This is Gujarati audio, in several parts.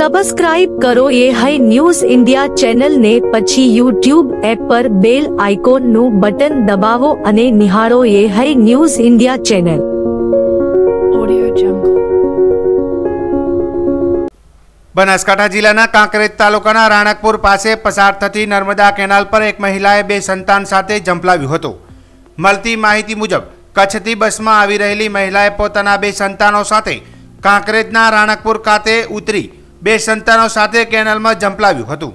સબસ્ક્રાઇબ કરો એ હાઈ ન્યૂઝ ઇન્ડિયા ચેનલ ને પછી યુટ્યુબ એપ પર બેલ આઇકોન નું બટન દબાવો અને નિહાળો એ high news India channel. Banaskantha જિલ્લાના કાંકરેજ તાલુકાના રાણકપુર પાસે પસાર થતી નર્મદા કેનાલ પર એક મહિલાએ બે સંતાન સાથે ઝંપલાવ્યું હતું। મળતી માહિતી મુજબ કચ્છથી બસમાં આવી રહેલી મહિલાએ પોતાના બે સંતાનો સાથે કાંકરેજના રાણકપુર ખાતે ઉતરી બે સંતાનો સાથે કેનાલમાં ઝંપલાવ્યું હતું।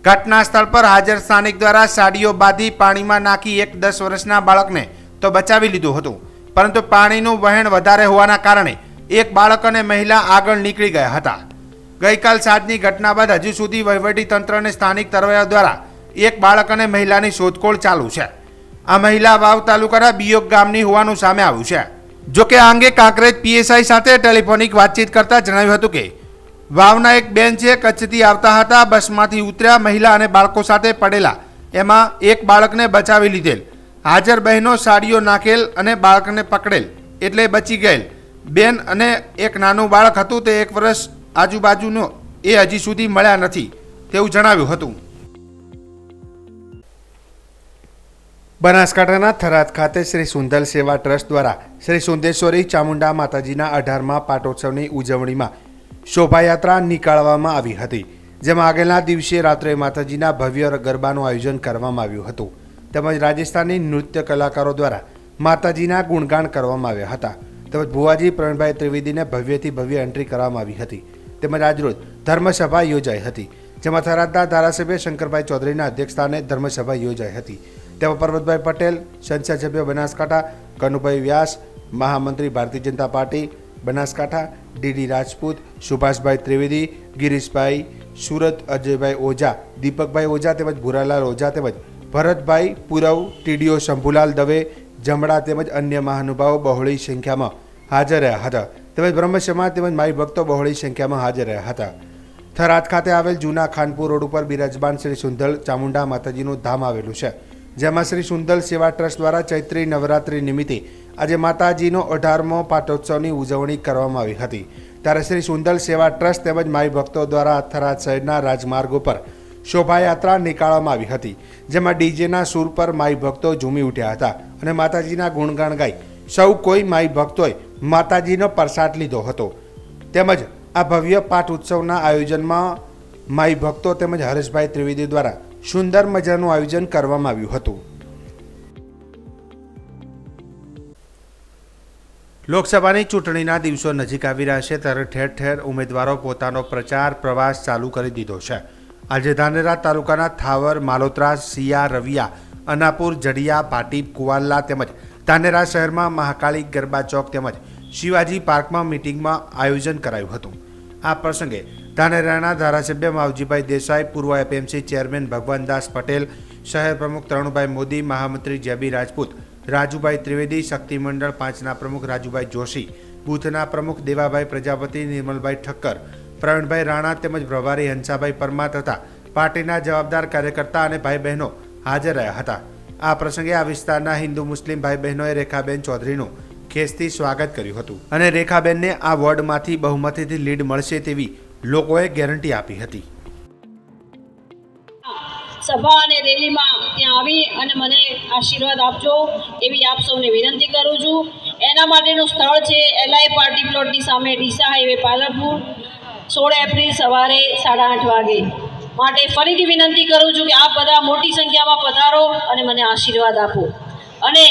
ઘટના સ્થળ પર હાજર સ્થાનિક દ્વારા સાડીઓ બાંધી પાણીમાં નાખી એક 10 વર્ષના બાળકને તો બચાવી લીધું હતું, પરંતુ પાણીનું વહેણ વધારે હોવાના કારણે એક બાળક અને મહિલા આગળ નીકળી ગયા હતા। ગઈકાલ સાંજની ઘટના બાદ હજુ સુધી વહીવટી તંત્ર અને સ્થાનિક તરવૈયા દ્વારા એક બાળક અને મહિલાની શોધખોળ ચાલુ છે। આ મહિલા વાવ તાલુકાના બિયોગ ગામની હોવાનું સામે આવ્યું છે। જો કે આ અંગે કાંકરેજ પીએસઆઈ સાથે ટેલિફોનિક વાતચીત કરતા જણાવ્યું હતું કે વાવના એક બેન છે, કચ્છથી આવતા હતા, બસમાંથી ઉતર્યા, મહિલા અને બાળકો સાથે પડેલા, એમાં એક બાળકને બચાવી લીધેલ। હાજર બહેનો સાડીઓ નાખેલ અને બાળકને પકડેલ એટલે બચી ગયેલ। બેન અને એક નાનું બાળક હતું તે 1 વર્ષ આજુબાજુનો એ હજી સુધી મળ્યા નથી તેવું જણાવ્યું હતું। બનાસકાંઠાના થરાદ ખાતે શ્રી સુંદલ સેવા ટ્રસ્ટ દ્વારા શ્રી સુંદેશ્વરી ચામુંડા માતાજીના 18મા પાટોત્સવની ઉજવણીમાં શોભાયાત્રા નીકાળવામાં આવી હતી, જેમાં આગળના દિવસે રાત્રે માતાજીના ભવ્ય ગરબાનું આયોજન કરવામાં આવ્યું હતું, તેમજ રાજસ્થાની નૃત્ય કલાકારો દ્વારા માતાજીના ગુણગાન કરવામાં આવ્યા હતા, તેમજ ભુવાજી પ્રવીણભાઈ ત્રિવેદીને ભવ્યથી ભવ્ય એન્ટ્રી કરવામાં આવી હતી, તેમજ આજરોજ ધર્મસભા યોજાઈ હતી, જેમાં થરાદના ધારાસભ્ય શંકરભાઈ ચૌધરીના અધ્યક્ષસ્થાને ધર્મસભા યોજાઈ હતી। તેમાં પરબતભાઈ પટેલ, સંસદ સભ્ય બનાસકાંઠા કનુભાઈ વ્યાસ, મહામંત્રી ભારતીય જનતા પાર્ટી બનાસકાંઠા ડીડી રાજપૂત, સુભાષભાઈ ત્રિવેદી, ગિરીશભાઈ સુરત, અજયભાઈ ઓઝા, દીપકભાઈ ઓઝા તેમજ ભૂરાલાલ ઓઝા તેમજ ભરતભાઈ પુરવ, ટીડીઓ શંભુલાલ દવે, જમણા તેમજ અન્ય મહાનુભાવો બહોળી સંખ્યામાં હાજર રહ્યા હતા, તેમજ બ્રહ્મ સમાજ તેમજ માઈ ભક્તો બહોળી સંખ્યામાં હાજર રહ્યા હતા। થરાદ ખાતે આવેલ જૂના ખાનપુર રોડ ઉપર બિરાજમાન શ્રી સુંદલ ચામુંડા માતાજીનું ધામ આવેલું છે, જેમાં શ્રી સુંદલ સેવા ટ્રસ્ટ દ્વારા ચૈત્રી નવરાત્રિ નિમિત્તે આજે માતાજીનો 18મો પાટોત્સવની ઉજવણી કરવામાં આવી હતી। ત્યારે શ્રી સુંદલ સેવા ટ્રસ્ટ તેમજ માઈ ભક્તો દ્વારા થરાદ શહેરના રાજમાર્ગો પર શોભાયાત્રા નીકાળવામાં આવી હતી, જેમાં ડીજેના સૂર પર માઈ ભક્તો ઝૂમી ઉઠ્યા હતા અને માતાજીના ગુણગાન ગાઈ સૌ કોઈ માઈ ભક્તોએ માતાજીનો પ્રસાદ લીધો હતો। તેમજ આ ભવ્ય પાઠ ઉત્સવના આયોજનમાં માઈ ભક્તો તેમજ હરેશભાઈ ત્રિવેદી દ્વારા સુંદર મજાનું આયોજન કરવામાં આવ્યું હતું। લોકસભાની ચૂંટણીના દિવસો નજીક આવી રહ્યા છે, ત્યારે ઠેર ઠેર ઉમેદવારો પોતાનો પ્રચાર પ્રવાસ ચાલુ કરી દીધો છે। આજે ધાનેરા તાલુકાના થાવર, માલોત્રા, સિયા, રવિયા, અનાપુર, જડિયા, પાટીપ, કુવાલ્લા તેમજ ધાનેરા શહેરમાં મહાકાળી ગરબા ચોક તેમજ શિવાજી પાર્કમાં મિટિંગમાં આયોજન કરાયું હતું। આ પ્રસંગે ધાનેરાના ધારાસભ્ય માવજીભાઈ દેસાઈ, પૂર્વ એપીએમસી ચેરમેન ભગવાનદાસ પટેલ, શહેર પ્રમુખ તરુણભાઈ મોદી, મહામંત્રી જેબી રાજપૂત, રાજુભાઈ ત્રિવેદી, શક્તિ મંડળ 5ના પ્રમુખ રાજુભાઈ જોશી, બૂથના પ્રમુખ દેવાભાઈ પ્રજાપતિ, નિર્મલભાઈ ઠક્કર, પ્રવીણભાઈ રાણા તેમજ પ્રભારી હંસાભાઈ પરમાર તથા પાર્ટીના જવાબદાર કાર્યકર્તા અને ભાઈ બહેનો હાજર રહ્યા હતા। આ પ્રસંગે આ વિસ્તારના હિન્દુ મુસ્લિમ ભાઈ બહેનોએ રેખાબેન ચૌધરીનું ખેસથી સ્વાગત કર્યું હતું અને રેખાબેનને આ વોર્ડમાંથી બહુમતીથી લીડ મળશે તેવી લોકોએ ગેરંટી આપી હતી। સભા અને રેલીમાં ત્યાં આવી અને મને આશીર્વાદ આપજો એવી આપ સૌને વિનંતી કરું છું। એના માટેનું સ્થળ છે એલઆઈ પાર્ટી પ્લોટની સામે ડીસા હાઈવે પાલનપુર, 16 એપ્રિલ સવારે 8:30 વાગે। માટે ફરીથી વિનંતી કરું છું કે આપ બધા મોટી સંખ્યામાં પધારો અને મને આશીર્વાદ આપો અને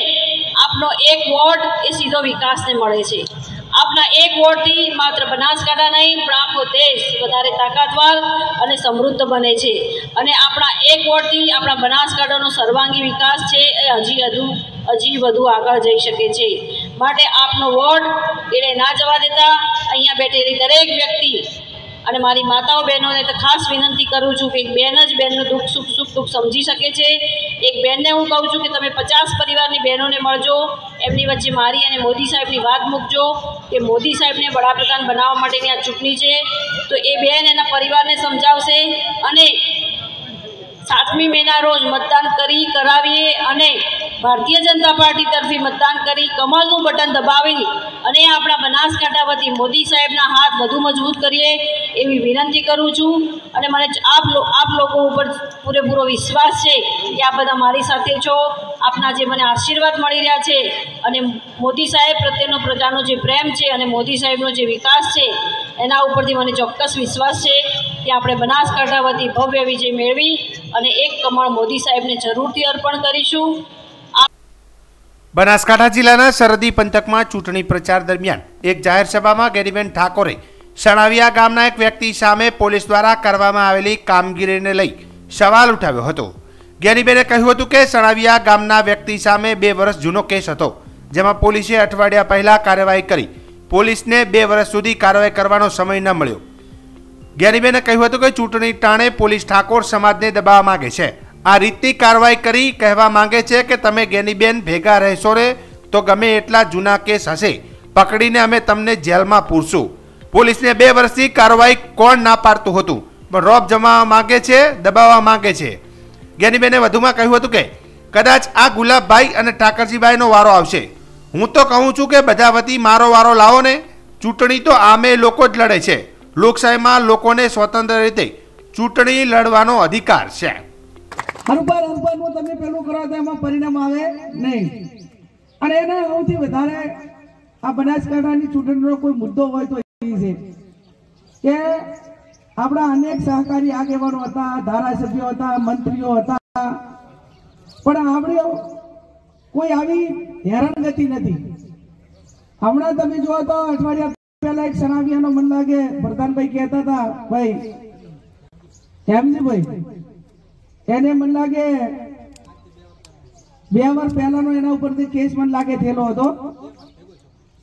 આપનો એક વોટ એ સીધો વિકાસને મળે છે। આપના એક વોટથી માત્ર બનાસકાંઠા નહીં પણ આખો દેશ વધારે તાકાતવાર અને સમૃદ્ધ બને છે અને આપણા એક વોટથી આપણા બનાસકાંઠાનો સર્વાંગી વિકાસ છે એ હજી વધુ આગળ જઈ શકે છે। માટે આપનો વોટ એળે ના જવા દેતા અહીંયા બેઠેલી દરેક વ્યક્તિ અને મારી માતાઓ બહેનોને તો ખાસ વિનંતી કરું છું કે એક બેન જ બેનનું સુખ દુઃખ સમજી શકે છે। એક બેનને હું કહું છું કે તમે 50 પરિવારની બહેનોને મળજો, એમની વચ્ચે મારી અને મોદી સાહેબની વાત મૂકજો કે મોદી સાહેબને વડાપ્રધાન બનાવવા માટેની આ ચૂંટણી છે, તો એ બેન એના પરિવારને સમજાવશે અને 7મી મેના રોજ મતદાન કરાવીએ અને ભારતીય જનતા પાર્ટી તરફી મતદાન કરી કમળનું બટન દબાવી અને આપણા બનાસકાંઠા વતી મોદી સાહેબના હાથ વધુ મજબૂત કરીએ એવી વિનંતી કરું છું અને મને આપ લોકો ઉપર પૂરેપૂરો વિશ્વાસ છે કે આપ બધા મારી સાથે છો। આપના જે મને આશીર્વાદ મળી રહ્યા છે અને મોદી સાહેબ પ્રત્યેનો પ્રજાનો જે પ્રેમ છે અને મોદી સાહેબનો જે વિકાસ છે એના ઉપરથી મને ચોક્કસ વિશ્વાસ છે કે આપણે બનાસકાંઠા વતી ભવ્ય વિજય મેળવી અને એક કમળ મોદી સાહેબને જરૂરથી અર્પણ કરીશું। બનાસકાંઠા જિલ્લાના સરહદી પંથકમાં ચૂંટણી પ્રચાર દરમિયાન એક જાહેર સભામાં ગેનીબેન ઠાકોરે સણાવિયા ગામના એક વ્યક્તિ સામે પોલીસ દ્વારા કરવામાં આવેલી કામગીરીને લઈ સવાલ ઉઠાવ્યો હતો। ગેનીબેને કહ્યું હતું કે સણાવિયા ગામના વ્યક્તિ સામે 2 વર્ષ જૂનો કેસ હતો, જેમાં પોલીસે અઠવાડિયા પહેલા કાર્યવાહી કરી પોલીસને 2 વર્ષ સુધી કાર્યવાહી કરવાનો સમય ન મળ્યો। ગેનીબેને કહ્યું હતું કે ચૂંટણી ટાણે પોલીસ ઠાકોર સમાજને દબાવવા માંગે છે। આ રીતની કાર્યવાહી કરી કહેવા માંગે છે કે તમે ગેનીબેન ભેગા રહેશો ને તો ગમે એટલા જૂના કેસ હશે પકડીને અમે તમને જેલમાં પૂરશું। પોલીસને 2 વર્ષથી કાર્યવાહી કોણ ના પાડતું હતું, પણ રોપ જમાવવા માંગે છે, દબાવવા માંગે છે। ગેનીબેને વધુમાં કહ્યું હતું કે કદાચ આ ગુલાબભાઈ અને ઠાકરજીભાઈનો વારો આવશે। હું તો કહું છું કે બધા વતી મારો વારો લાવો ને। ચૂંટણી તો આમે લોકો જ લડે છે। લોકશાહીમાં લોકોને સ્વતંત્ર રીતે ચૂંટણી લડવાનો અધિકાર છે। હરબારનું તમે પેલું કરો તો એમાં પરિણામ આવે નહીં। અને એના સૌથી વધારે આ બનાસકાંઠાની ચૂંટણીનો કોઈ મુદ્દો હોય તો એ છે કે આપણા અનેક સહકારી આગેવાનો હતા, ધારાસભ્યો હતા, મંત્રીઓ હતા, પણ આપણે કોઈ આવી હેરાનગતિ નથી। હમણાં તમે જુઓ તો અઠવાડિયા પહેલા એક સણાવિયાનો મન લાગે પ્રધાનભાઈ કહેતા હતા, ભાઈ હેમજીભાઈ એને મન લાગે 2 વર્ષ પહેલાનો એના ઉપરથી કેસ મન લાગે થયેલો હતો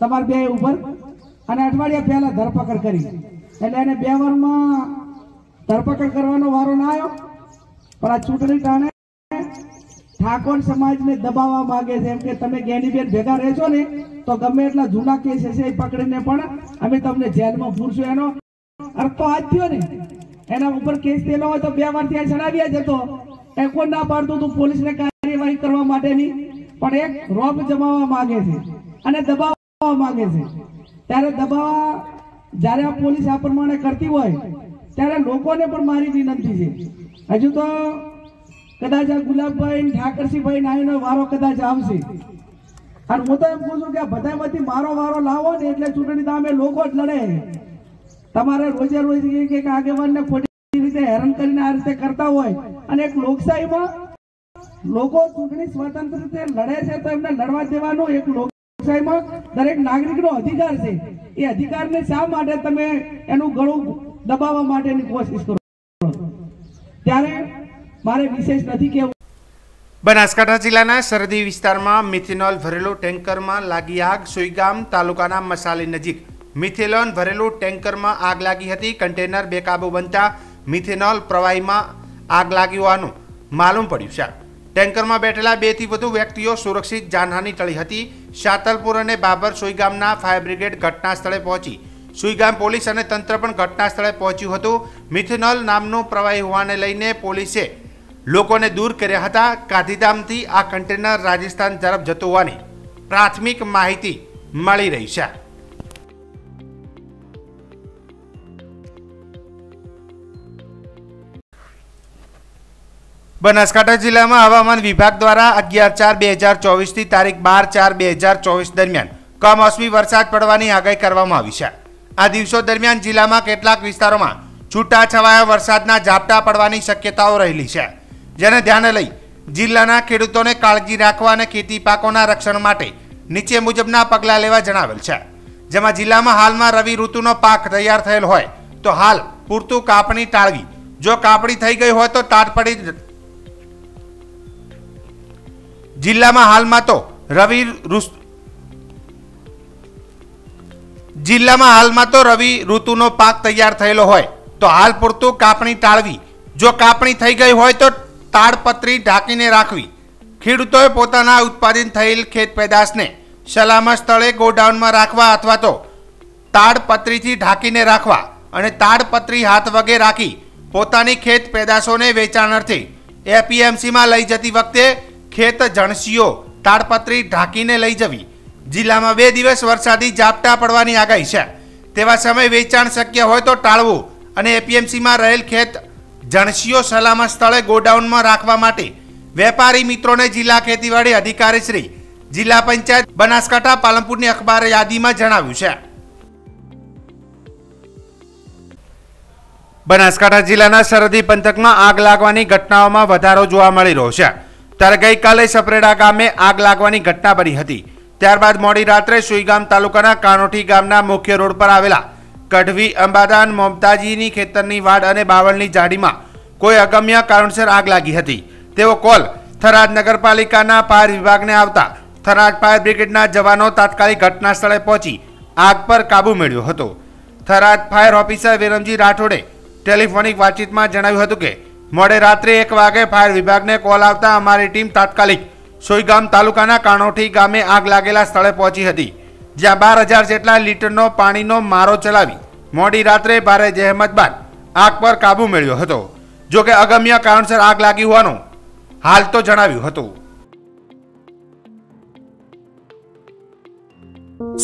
તમારા 2 ઉપર, અને અઠવાડિયા પહેલા ધરપકડ કરી, એટલે એને 2 વર્ષમાં ધરપકડ કરવાનો વારો ના આવ્યો। પણ આ ચૂંટણી ટાણે ઠાકોર સમાજને દબાવવા માંગે છે, એમ કે તમે ગેનીબેન ભેગા રહેશો ને તો ગમે એટલા જૂના કેસ હશે એ પકડીને પણ અમે તમને જેલમાં પૂરશું। એનો અર્થ તો આ જ થયો ને। એના ઉપર કેસ થયેલો હોય તો 2 વાર ત્યાં સણાવ્યા જતો, એ કોઈ ના પાડતું હતું પોલીસને કાર્યવાહી કરવા માટેની, પણ એક રોપ જમાવવા માંગે છે અને દબાવવા માંગે છે। ત્યારે દબાવવા જ્યારે આ પોલીસ આ પ્રમાણે કરતી હોય ત્યારે લોકોને પણ મારી વિનંતી છે, હજુ તો કદાચ આ ગુલાબભાઈ ઠાકરસિંહભાઈ નાયનો વારો કદાચ આવશે, અને હું તો એમ કહું છું કે બધામાંથી મારો વારો લાવો ને એટલે ચૂંટણી સામે લોકો જ લડે। તમારે રોજે રોજ એક આગેવાનને ખોટી રીતે હેરાન કરીને આ રીતે કરતા હોય, અને એક લોકશાહીમાં લોકો ચૂંટણી સ્વતંત્ર રીતે લડે છે તો એમને લડવા દેવાનું એક લોકશાહીમાં દરેક નાગરિકનો અધિકાર છે। એ અધિકારને શા માટે તમે એનું ગળું દબાવવા માટેની કોશિશ કરો? ત્યારે મારે વિશેષ નથી કહેવું। બનાસકાંઠા જિલ્લાના સરહદી વિસ્તારમાં મિથેનોલ ભરેલું ટેન્કરમાં લાગી આગ। સુઈગામ તાલુકાના મસાલી નજીક મિથેનોલ ભરેલું ટેન્કરમાં આગ લાગી હતી। કન્ટેનર બેકાબુ બનતા મિથેનોલ પ્રવાહીમાં આગ લાગી હોવાનું માલુમ પડ્યું છે। ટેન્કરમાં બેઠેલા 2 થી વધુ વ્યક્તિઓ સુરક્ષિત જાનહાનિ ટળી હતી। શાતલપુર અને બાબર સુઈગામના ફાયર બ્રિગેડ ઘટના સ્થળે પહોંચી સુઈગામ પોલીસ અને તંત્ર પણ ઘટના સ્થળે પહોંચ્યું હતું। મિથેનોલ નામનું પ્રવાહી હોવાને લઈને પોલીસે લોકોને દૂર કર્યા હતા। ગાંધીધામથી આ કન્ટેનર રાજસ્થાન તરફ જતું હોવાની પ્રાથમિક માહિતી મળી રહી છે। બનાસકાંઠા જિલ્લામાં હવામાન વિભાગ દ્વારા 11/4/2024 થી તારીખ 12/4/2024 દરમિયાન કમોસમી વરસાદ પડવાની આગાહી કરવામાં આવી છે। આ દિવસો દરમિયાન જિલ્લામાં કેટલાક વિસ્તારોમાં છૂટાછવાયા વરસાદના ઝાપટા પડવાની શક્યતાઓ રહેલી છે, જેને ધ્યાને લઈ જિલ્લાના ખેડૂતોને કાળજી રાખવા અને ખેતી પાકોના રક્ષણ માટે નીચે મુજબના પગલાં લેવા જણાવેલ છે। જેમાં જિલ્લામાં હાલમાં રવિ ઋતુનો પાક તૈયાર થયેલ હોય તો હાલ પૂરતું કાપણી ટાળવી। જો કાપણી થઈ ગઈ હોય તો તાત્પડી જિલ્લામાં હાલમાં તો રવિ ઋતુનો પાક તૈયાર થયેલો હોય તો હાલ પૂરતું કાપણી ટાળવી। જો કાપણી થઈ ગઈ હોય તો તાડપત્રી ઢાંકીને રાખવી। ખેડૂતોએ પોતાના ઉત્પાદન થયેલ ખેત પેદાશને સલામત સ્થળે ગોડાઉનમાં રાખવા અથવા તો તાડપત્રીથી ઢાંકીને રાખવા અને તાડપત્રી હાથ વગે રાખી પોતાની ખેત પેદાશોને વેચાણ અર્થે એપીએમસીમાં લઈ જતી વખતે ખેત જણસીઓ તાડપત્રી ઢાંકીને લઈ જવી. જિલ્લામાં 2 દિવસ વરસાદી ઝાપટા પડવાની આગાહી છે. તેવા સમયે વેચાણ શક્ય હોય તો ટાળવું અને એપીએમસીમાં રહેલ ખેત જણસીઓ સલામત સ્થળે ગોડાઉનમાં રાખવા માટે વેપારી મિત્રોને જિલ્લા ખેતીવાડી અધિકારી શ્રી જિલ્લા પંચાયત બનાસકાંઠા પાલનપુરની અખબાર યાદીમાં જણાવ્યું છે. બનાસકાંઠા જિલ્લાના સરહદી પંથકમાં આગ લાગવાની ઘટનાઓમાં વધારો જોવા મળી રહ્યો છે. ત્યારે ગઈકાલે સપરેડા ગામે આગ લાગવાની ઘટના બની હતી. ત્યારબાદ મોડી રાત્રે સુઈગામ તાલુકાના કાનોઠી ગામના મુખ્ય રોડ પર આવેલા કઢવી અંબાદાન મમતાજીની ખેતરની વાડ અને બાવળની ઝાડીમાં કોઈ અગમ્ય કારણસર આગ લાગી હતી તેવો કોલ થરાદ નગરપાલિકાના ફાયર વિભાગને આવતા થરાદ ફાયર બ્રિગેડના જવાનો તાત્કાલિક ઘટના સ્થળે પહોંચી આગ પર કાબુ મેળવ્યો હતો. થરાદ ફાયર ઓફિસર વિરમજી રાઠોડે ટેલિફોનિક વાતચીતમાં જણાવ્યું હતું કે મોડે રાત્રે 1 વાગે ફાયર વિભાગને કોલ આવતા અમારી ટીમ તાત્કાલિક સોઈગામ તાલુકાના કાનોઠી ગામે આગ લાગેલા સ્થળે પહોંચી હતી, જ્યાં 12,000 જેટલા લીટરનો પાણીનો મારો ચલાવી મોડી રાત્રે ભારે જહેમત બાદ આગ પર કાબુ મેળવ્યો હતો. જો કે અગમ્ય કારણસર આગ લાગી હોવાનું હાલ તો જણાવ્યું હતું.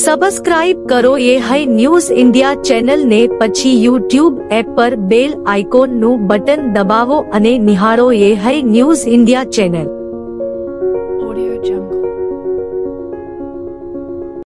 સબસ્ક્રાઇબ કરો ये है न्यूज इंडिया चैनल ने પછી YouTube એપ પર બેલ આઇકોન નું બટન દબાવો અને નિહાળો ये है न्यूज इंडिया चैनल.